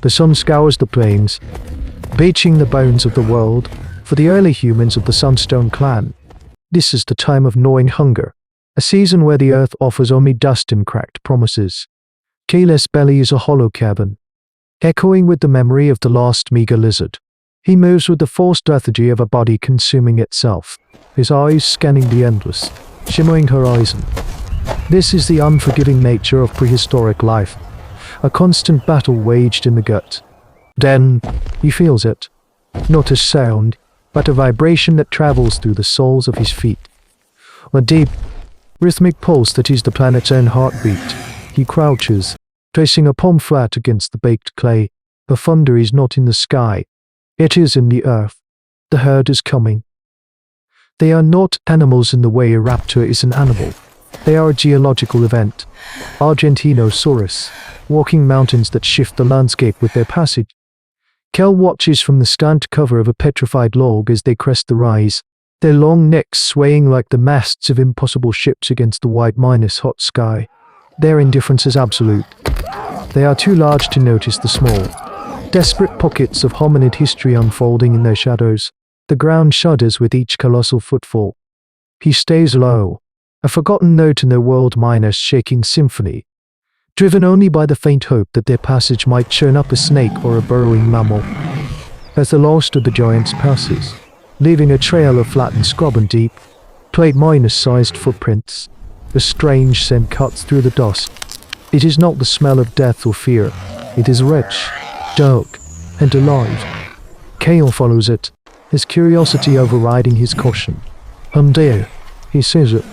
The sun scours the plains, bleaching the bones of the world. For the early humans of the Sunstone clan, this is the time of gnawing hunger, a season where the earth offers only dust and cracked promises. Kayla's belly is a hollow cavern, echoing with the memory of the last meager lizard. He moves with the forced lethargy of a body consuming itself, his eyes scanning the endless, shimmering horizon. This is the unforgiving nature of prehistoric life, a constant battle waged in the gut. Then, he feels it, not a sound, but a vibration that travels through the soles of his feet. A deep, rhythmic pulse that is the planet's own heartbeat. He crouches, tracing a palm flat against the baked clay. The thunder is not in the sky, it is in the earth. The herd is coming. They are not animals in the way a raptor is an animal. They are a geological event. Argentinosaurus, walking mountains that shift the landscape with their passage. Kel watches from the scant cover of a petrified log as they crest the rise, their long necks swaying like the masts of impossible ships against the white minus hot sky. Their indifference is absolute. They are too large to notice the small, desperate pockets of hominid history unfolding in their shadows. The ground shudders with each colossal footfall. He stays low, a forgotten note in their world minus shaking symphony, driven only by the faint hope that their passage might churn up a snake or a burrowing mammal. As the last of the giants passes, leaving a trail of flattened scrub and deep, plate minus-sized footprints, a strange scent cuts through the dust. It is not the smell of death or fear. It is rich, dark, and alive. Kale follows it, his curiosity overriding his caution. And there, he sees it.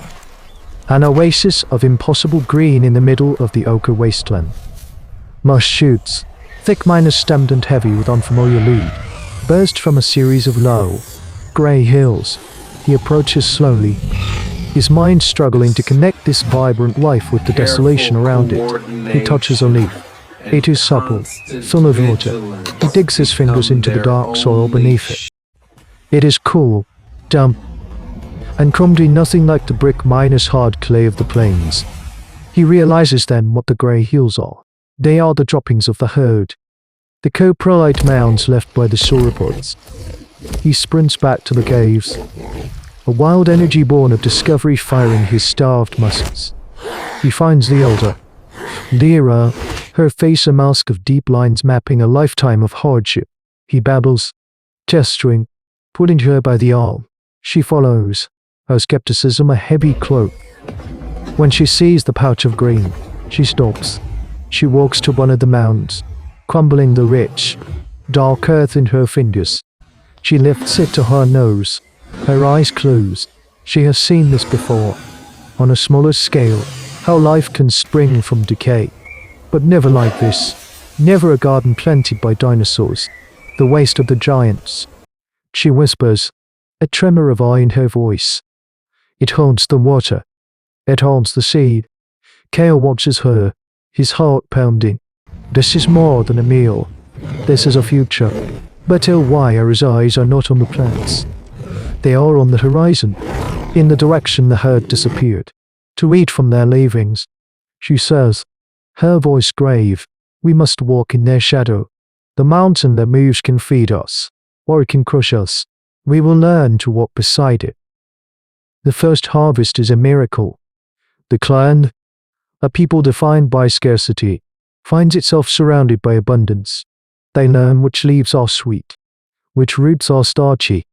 An oasis of impossible green in the middle of the ochre wasteland. Mush shoots, thick minus-stemmed and heavy with unfamiliar lead, burst from a series of low, grey hills. He approaches slowly, his mind struggling to connect this vibrant life with the desolation around it. He touches a leaf. It is supple, full of water. He digs his fingers into the dark soil beneath it. It is cool, damp, and crumbly, nothing like the brick minus hard clay of the plains. He realizes then what the grey hills are. They are the droppings of the herd, the coprolite mounds left by the sauropods. He sprints back to the caves, a wild energy born of discovery firing his starved muscles. He finds the elder, Lyra, her face a mask of deep lines mapping a lifetime of hardship. He babbles, gesturing, pulling her by the arm. She follows, her skepticism a heavy cloak. When she sees the pouch of grain, she stops. She walks to one of the mounds, crumbling the rich, dark earth in her fingers. She lifts it to her nose, her eyes closed. She has seen this before, on a smaller scale, how life can spring from decay. But never like this, never a garden planted by dinosaurs, the waste of the giants. She whispers, a tremor of awe in her voice. It haunts the water. It haunts the seed. Kale watches her, his heart pounding. This is more than a meal. This is a future. But why his eyes are not on the plants? They are on the horizon, in the direction the herd disappeared, to eat from their leavings. She says, her voice grave, we must walk in their shadow. The mountain that moves can feed us, or it can crush us. We will learn to walk beside it. The first harvest is a miracle. The clan, a people defined by scarcity, finds itself surrounded by abundance. They learn which leaves are sweet, which roots are starchy,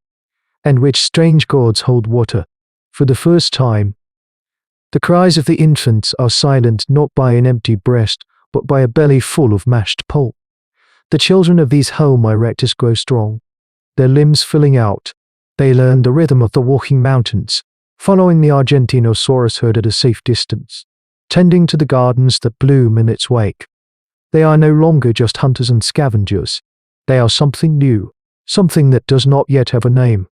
and which strange gourds hold water. For the first time, the cries of the infants are silent not by an empty breast, but by a belly full of mashed pulp. The children of these home erectors grow strong, their limbs filling out. They learn the rhythm of the walking mountains, following the Argentinosaurus herd at a safe distance, tending to the gardens that bloom in its wake. They are no longer just hunters and scavengers. They are something new, something that does not yet have a name.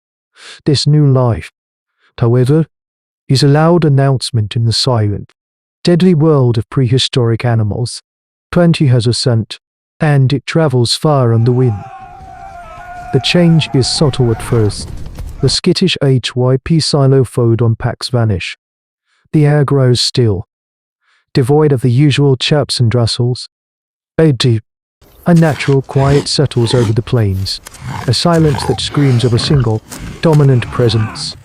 This new life, however, is a loud announcement in the silent, deadly world of prehistoric animals. Plenty has a scent, and it travels far on the wind. The change is subtle at first. The skittish HYP xylophodon packs vanish. The air grows still, devoid of the usual chirps and rustles. A deep, A natural quiet settles over the plains, a silence that screams of a single, dominant presence.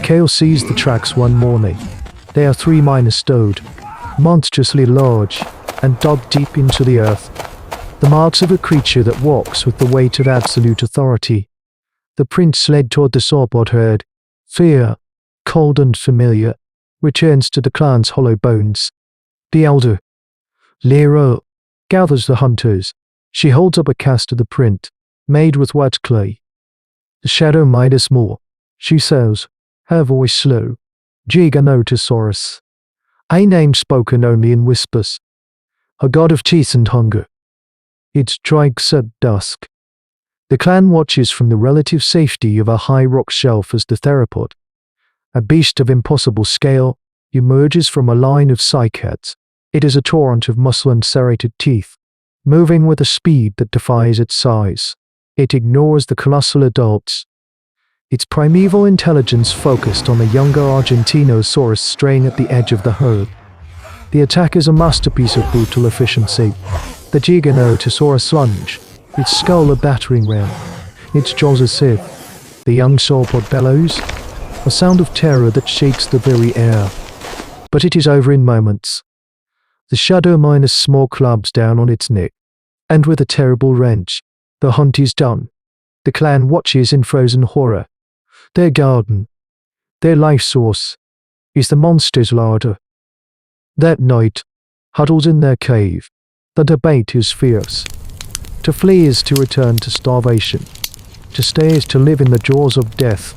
Kale sees the tracks one morning. They are 3 miners stowed, monstrously large, and dug deep into the earth. The marks of a creature that walks with the weight of absolute authority. The prince led toward the sauropod herd. Fear, cold and familiar, returns to the clan's hollow bones. The elder, Lyra, gathers the hunters. She holds up a cast of the print, made with white clay. The shadow might us more, she says, her voice slow. Giganotosaurus. A name spoken only in whispers. A god of teeth and hunger. It strikes at dusk. The clan watches from the relative safety of a high rock shelf as the theropod, a beast of impossible scale, emerges from a line of cycads. It is a torrent of muscle and serrated teeth, moving with a speed that defies its size. It ignores the colossal adults. Its primeval intelligence focused on a younger Argentinosaurus straying at the edge of the herd. The attack is a masterpiece of brutal efficiency. The Giganotosaurus lunge, its skull a battering ram, its jaws a sieve. The young sauropod bellows, a sound of terror that shakes the very air. But it is over in moments. The shadow minus small clubs down on its neck, and with a terrible wrench, the hunt is done. The clan watches in frozen horror. Their garden, their life source, is the monster's larder. That night, huddled in their cave, the debate is fierce. To flee is to return to starvation. To stay is to live in the jaws of death.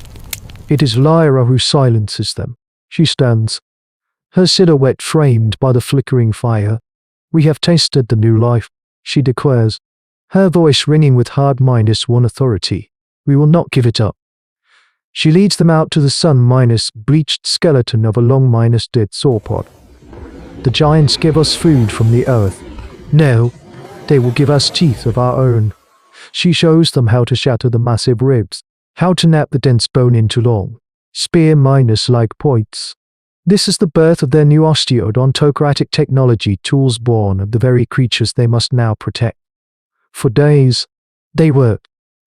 It is Lyra who silences them. She stands, her silhouette framed by the flickering fire. We have tasted the new life, she declares, her voice ringing with hard -1 authority. We will not give it up. She leads them out to the sun-bleached skeleton of a long-dead sauropod. The giants give us food from the earth. No, they will give us teeth of our own. She shows them how to shatter the massive ribs, how to nap the dense bone into long, spear-like points. This is the birth of their new osteodontocratic technology, tools born of the very creatures they must now protect. For days, they worked,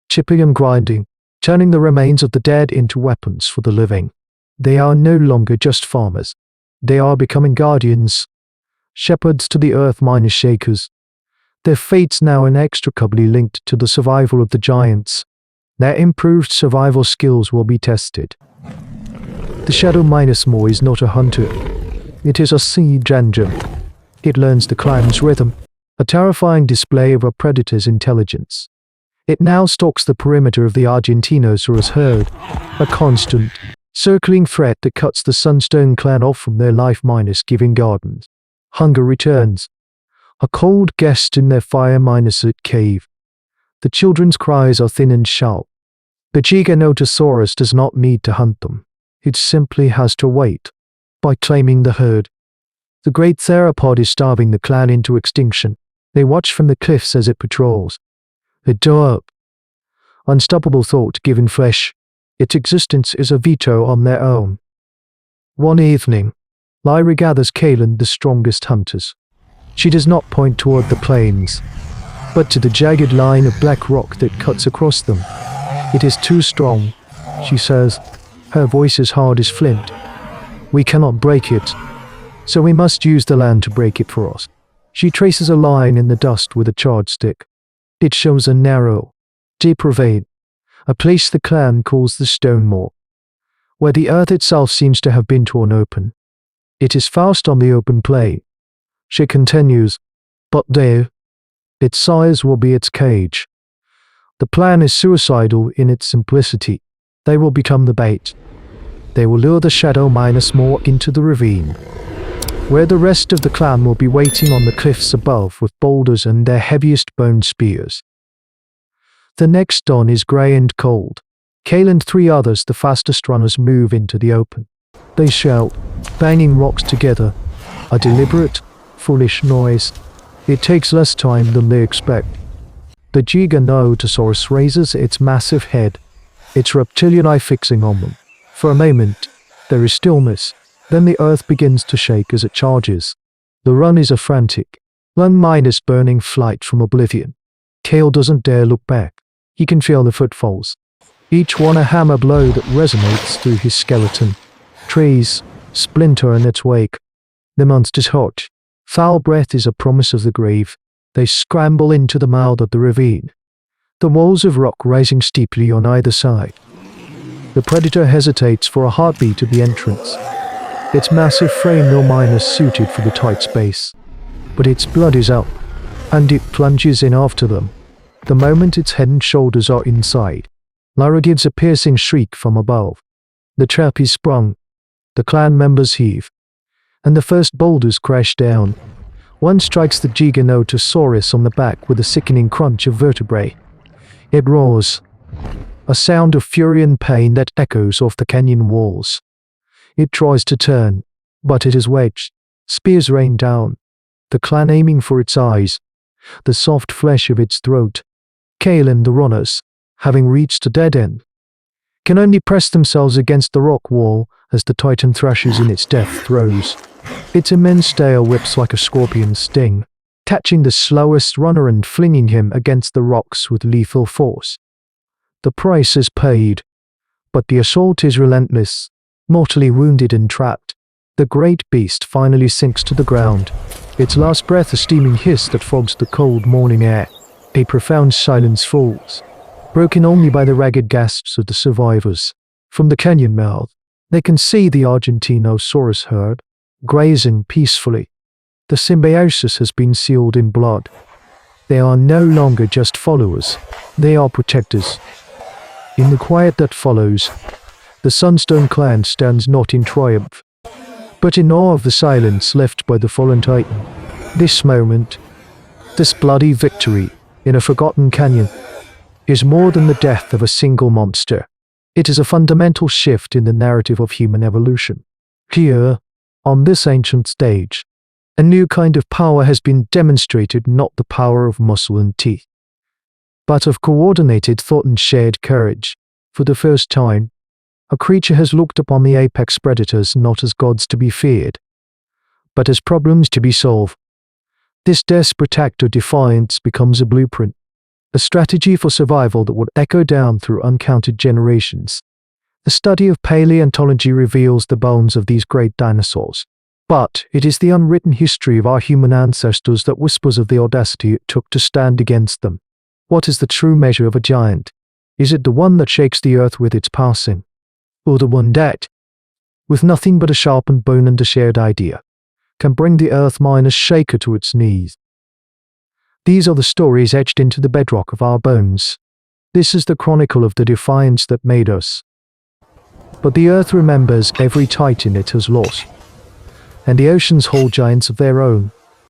chipping and grinding, turning the remains of the dead into weapons for the living. They are no longer just farmers. They are becoming guardians, shepherds to the earth minus shakers. Their fates now inextricably linked to the survival of the giants. Their improved survival skills will be tested. The shadow -more is not a hunter. It is a siege engine. It learns the clan's rhythm, a terrifying display of a predator's intelligence. It now stalks the perimeter of the Argentinosaurus herd, a constant, circling threat that cuts the Sunstone clan off from their life-giving gardens. Hunger returns, a cold guest in their fire-lit cave. The children's cries are thin and sharp. The Giganotosaurus does not need to hunt them. It simply has to wait. By claiming the herd, the great theropod is starving the clan into extinction. They watch from the cliffs as it patrols. A dark, unstoppable thought given flesh. Its existence is a veto on their own. One evening, Lyra gathers Kaelan, the strongest hunters. She does not point toward the plains, but to the jagged line of black rock that cuts across them. It is too strong, she says, her voice as hard as flint. We cannot break it, so we must use the land to break it for us. She traces a line in the dust with a charred stick. It shows a narrow, deep ravine, a place the clan calls the Stone Moor, where the earth itself seems to have been torn open. It is fast on the open plain. She continues, but there, its size will be its cage. The plan is suicidal in its simplicity. They will become the bait. They will lure the shadow -more into the ravine, where the rest of the clan will be waiting on the cliffs above with boulders and their heaviest bone spears. The next dawn is grey and cold. Kaelan and 3 others, the fastest runners, move into the open. They shout, banging rocks together, a deliberate, foolish noise. It takes less time than they expect. The Giganotosaurus raises its massive head, its reptilian eye fixing on them. For a moment, there is stillness. Then the earth begins to shake as it charges. The run is a frantic, one-burning flight from oblivion. Kale doesn't dare look back. He can feel the footfalls, each one a hammer blow that resonates through his skeleton. Trees splinter in its wake. The monster's hot, foul breath is a promise of the grave. They scramble into the mouth of the ravine, the walls of rock rising steeply on either side. The predator hesitates for a heartbeat at the entrance. Its massive frame no minus suited for the tight space. But its blood is up, and it plunges in after them. The moment its head and shoulders are inside, Lara gives a piercing shriek from above. The trap is sprung. The clan members heave, and the first boulders crash down. One strikes the Giganotosaurus on the back with a sickening crunch of vertebrae. It roars, a sound of fury and pain that echoes off the canyon walls. It tries to turn, but it is wedged. Spears rain down, the clan aiming for its eyes, the soft flesh of its throat. Kale and the runners, having reached a dead end, can only press themselves against the rock wall as the titan thrashes in its death throes. Its immense tail whips like a scorpion's sting, catching the slowest runner and flinging him against the rocks with lethal force. The price is paid, but the assault is relentless. Mortally wounded and trapped, the great beast finally sinks to the ground, its last breath a steaming hiss that fogs the cold morning air. A profound silence falls, broken only by the ragged gasps of the survivors. From the canyon mouth, they can see the Argentinosaurus herd, grazing peacefully. The symbiosis has been sealed in blood. They are no longer just followers, they are protectors. In the quiet that follows, the Sunstone clan stands not in triumph, but in awe of the silence left by the fallen titan. This moment, this bloody victory in a forgotten canyon, is more than the death of a single monster. It is a fundamental shift in the narrative of human evolution. Here, on this ancient stage, a new kind of power has been demonstrated, not the power of muscle and teeth, but of coordinated thought and shared courage. For the first time, a creature has looked upon the apex predators not as gods to be feared, but as problems to be solved. This desperate act of defiance becomes a blueprint, a strategy for survival that would echo down through uncounted generations. The study of paleontology reveals the bones of these great dinosaurs, but it is the unwritten history of our human ancestors that whispers of the audacity it took to stand against them. What is the true measure of a giant? Is it the one that shakes the earth with its passing, or the one that, with nothing but a sharpened bone and a shared idea, can bring the earth miners shaker to its knees? These are the stories etched into the bedrock of our bones. This is the chronicle of the defiance that made us. But the earth remembers every titan it has lost, and the oceans hold giants of their own.